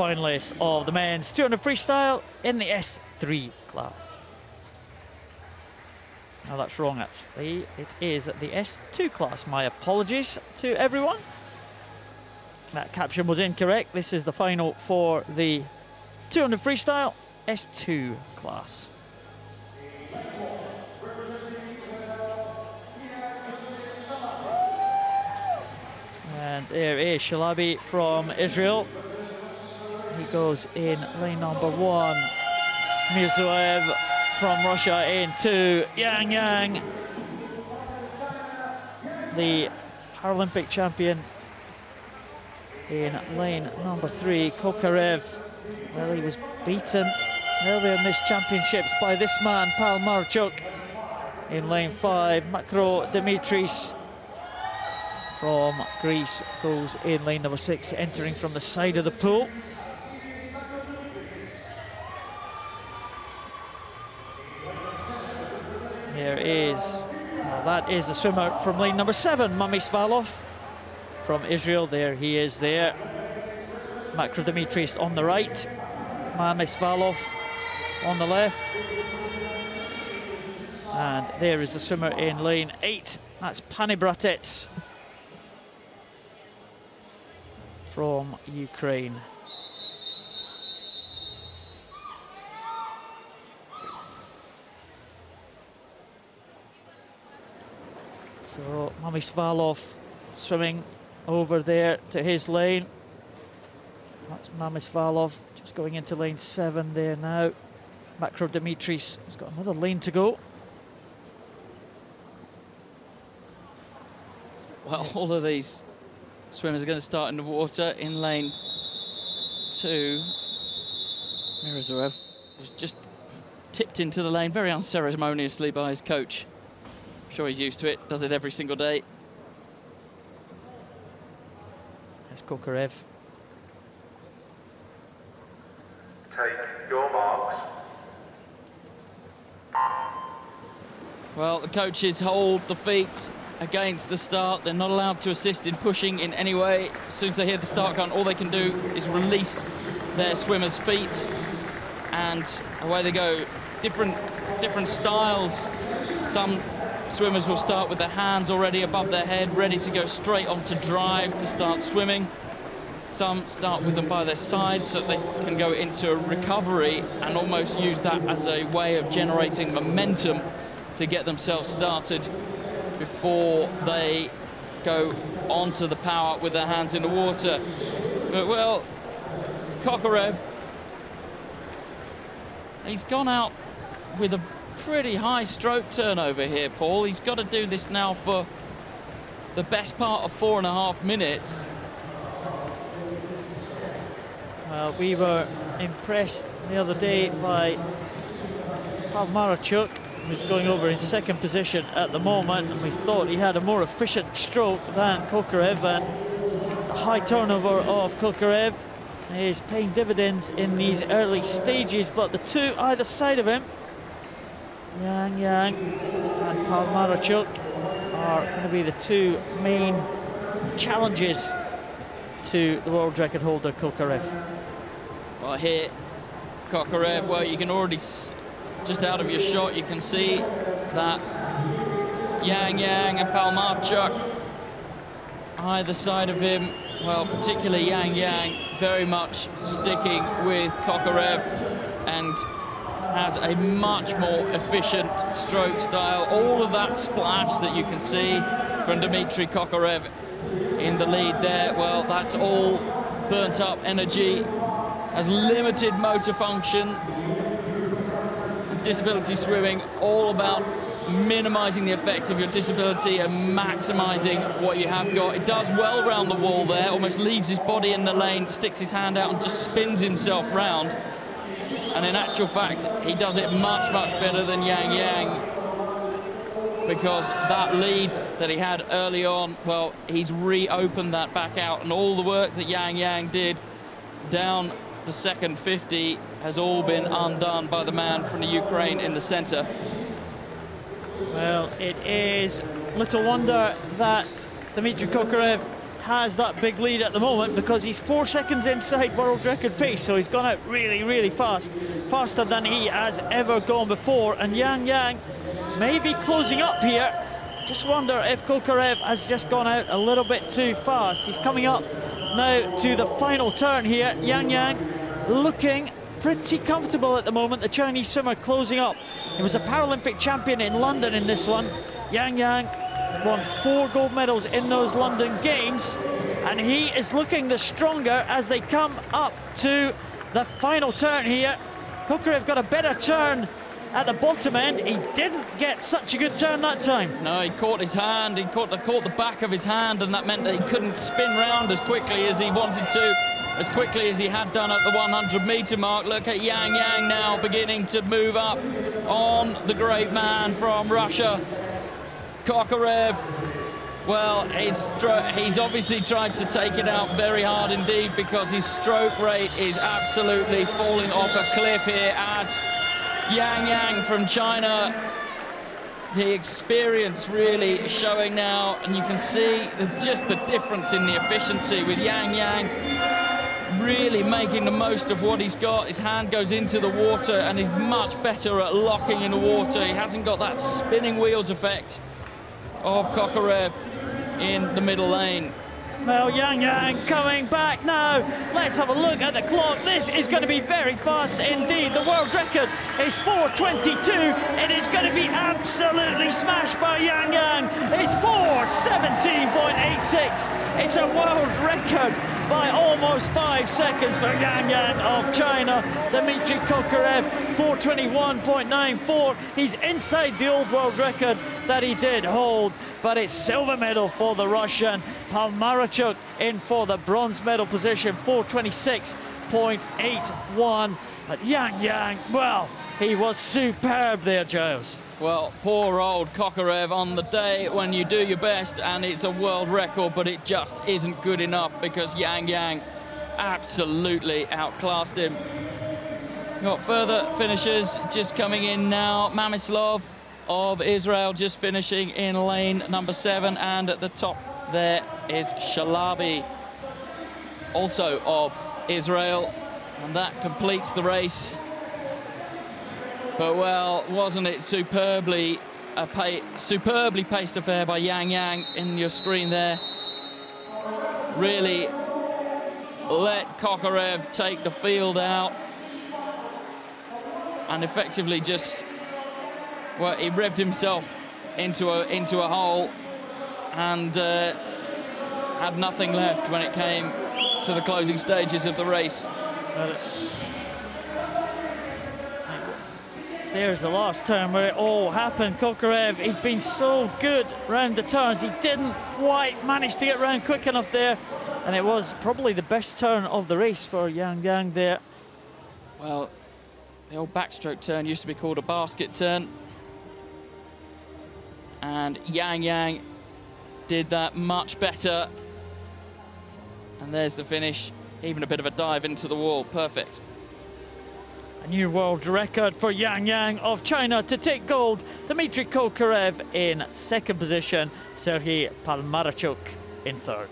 finalists of the men's 200 freestyle in the S3 class. No, that's wrong actually. It is the S2 class. My apologies to everyone. That caption was incorrect. This is the final for the 200 freestyle S2 class. And there is Shalabi from Israel. He goes in lane number 1. MIRZOEV from Russia in 2. Yang, the Paralympic champion, in lane number 3. KOKAREV, well, he was beaten earlier in this championships by this man, PALAMARCHUK, in lane 5. MAKRODIMITRIS from Greece goes in lane number 6, entering from the side of the pool. There is, well, that is the swimmer from lane number 7, MAMISTVALOV from Israel. There he is there. MAKRODIMITRIS on the right, MAMISTVALOV on the left. And there is the swimmer in lane 8, that's PANIBRATETS from Ukraine. So MAMISTVALOV swimming over there to his lane. That's MAMISTVALOV just going into lane 7 there now. MAKRODIMITRIS has got another lane to go. Well, all of these swimmers are going to start in the water. In lane 2, MIRZOEV was just tipped into the lane very unceremoniously by his coach. I'm sure he's used to it, does it every single day. There's KOKAREV. Take your marks. Well, the coaches hold the feet against the start. They're not allowed to assist in pushing in any way. As soon as they hear the start gun, all they can do is release their swimmers' feet, and away they go. Different styles. Some swimmers will start with their hands already above their head, ready to go straight onto drive to start swimming. Some start with them by their sides so that they can go into a recovery and almost use that as a way of generating momentum to get themselves started before they go onto the power with their hands in the water. But, well, KOKAREV, he's gone out with a pretty high stroke turnover here, Paul. He's got to do this now for the best part of 4.5 minutes. Well, we were impressed the other day by PALAMARCHUK, who's going over in 2nd position at the moment, and we thought he had a more efficient stroke than KOKAREV, and the high turnover of KOKAREV is paying dividends in these early stages. But the two either side of him, Yang and PALAMARCHUK, are going to be the two main challenges to the world record holder KOKAREV. Well, here, KOKAREV, well, you can already, just out of your shot, you can see that Yang and PALAMARCHUK either side of him, well, particularly Yang very much sticking with KOKAREV and has a much more efficient stroke style. All of that splash that you can see from Dmitrii KOKAREV in the lead there, well, that's all burnt up energy, has limited motor function. Disability swimming, all about minimizing the effect of your disability and maximizing what you have got. It does well around the wall there, almost leaves his body in the lane, sticks his hand out and just spins himself round. And in actual fact, he does it much better than Yang, because that lead that he had early on, well, he's reopened that back out, and all the work that Yang did down the second 50 has all been undone by the man from the Ukraine in the center. Well, it is little wonder that Dmitrii KOKAREV has that big lead at the moment because he's 4 seconds inside world record pace, so he's gone out really, really fast, faster than he has ever gone before. And Yang may be closing up here. Just wonder if KOKAREV has just gone out a little bit too fast. He's coming up now to the final turn here. Yang looking pretty comfortable at the moment, the Chinese swimmer closing up. He was a Paralympic champion in London in this one. Yang won 4 gold medals in those London Games, and he is looking the stronger as they come up to the final turn here. KOKAREV got a better turn at the bottom end. He didn't get such a good turn that time. No, he caught his hand, he caught the back of his hand, and that meant that he couldn't spin round as quickly as he wanted to, as quickly as he had done at the 100-meter mark. Look at Yang now beginning to move up on the great man from Russia. KOKAREV, well, he's obviously tried to take it out very hard indeed, because his stroke rate is absolutely falling off a cliff here as Yang from China, the experience really showing now, and you can see just the difference in the efficiency with Yang really making the most of what he's got. His hand goes into the water and he's much better at locking in the water. He hasn't got that spinning wheels effect of KOKAREV in the middle lane. Well, Yang coming back now. Let's have a look at the clock. This is going to be very fast indeed. The world record is 4:22. It is going to be absolutely smashed by Yang. It's 4:17.86. It's a world record by almost 5 seconds for Yang of China. Dmitrii KOKAREV, 4:21.94. He's inside the old world record that he did hold, but it's silver medal for the Russian. PALAMARCHUK in for the bronze medal position, 4:26.81. But Yang, well, he was superb there, Giles. Well, poor old KOKAREV on the day when you do your best and it's a world record, but it just isn't good enough because Yang absolutely outclassed him. Got further finishers just coming in now. MAMISTVALOV of Israel just finishing in lane number 7, and at the top there is SHALABI, also of Israel, and that completes the race. But well, wasn't it superbly paced affair by Yang in your screen there? Really let KOKAREV take the field out and effectively just, well, he revved himself into a hole and had nothing left when it came to the closing stages of the race. There's the last turn where it all happened. KOKAREV, he's been so good round the turns. He didn't quite manage to get round quick enough there, and it was probably the best turn of the race for Yang there. Well, the old backstroke turn used to be called a basket turn, and Yang did that much better. And there's the finish, even a bit of a dive into the wall, perfect. A new world record for Yang of China to take gold. Dmitrii KOKAREV in second position, Serhii PALAMARCHUK in third.